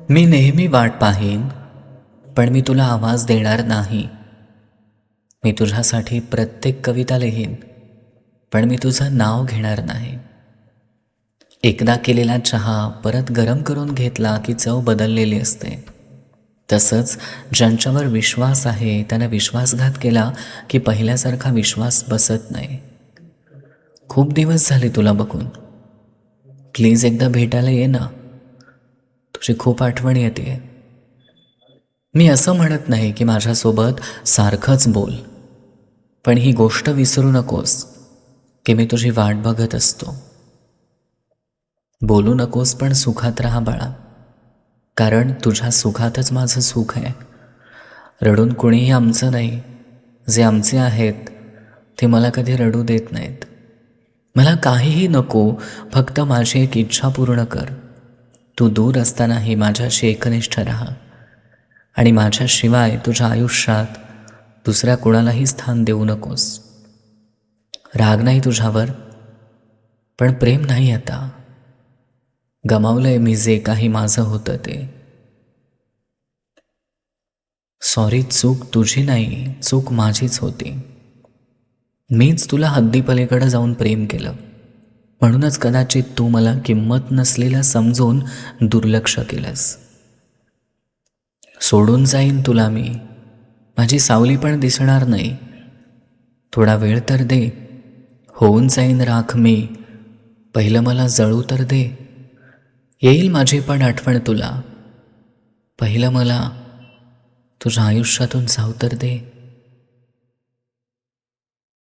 मी नेहमी वाट पाहीन, पण मी तुला आवाज देणार नाही. मी तुझ्यासाठी प्रत्येक कविता लिहीन, पण मी तुझं नाव घेणार नाही. एकदा केलेला चहा परत गरम करून घेतला की चव बदललेली असते. तसंच ज्यांच्यावर विश्वास आहे त्याने विश्वासघात केला की पहिल्यासारखा विश्वास बसत नाही. खूप दिवस झाले तुला बघून. प्लीज एकदा भेटायला ये ना. तुझी खूप आठवण येते. मी असं म्हणत नाही की माझ्यासोबत सारखंच बोल, पण ही गोष्ट विसरू नकोस की मी तुझी वाट बघत असतो. बोलू नकोस पण सुखात राहा बाळा, कारण तुझ्या सुखातच माझं सुख आहे. रडून कुणीही आमचं नाही. जे आमचे आहेत ते मला कधी रडू देत नाहीत. मला काहीही नको, फक्त माझी एक इच्छा पूर्ण कर. तू दूर असतानाही माझ्याशी एकनिष्ठ राहा आणि माझ्याशिवाय तुझ्या आयुष्यात दुसऱ्या कुणालाही स्थान देऊ नकोस. राग नाही तुझ्यावर, पण प्रेम नाही आता. गमावलंय मी जे काही माझं होतं ते. सॉरी, चूक तुझी नाही, चूक माझीच होती. मीच तुला हद्दीपलीकडे जाऊन प्रेम केलं, म्हणूनच कदाचित तू मला किंमत नसलेलं समजून दुर्लक्ष केलंस. सोडून जाईन तुला मी, माझी सावली पण दिसणार नाही. थोडा वेळ तर दे, होऊन जाईन राख मी, पहिलं मला जळू तर दे. येईल माझी पण आठवण तुला, पहिलं मला तुझ्या आयुष्यातून जाऊ तर दे.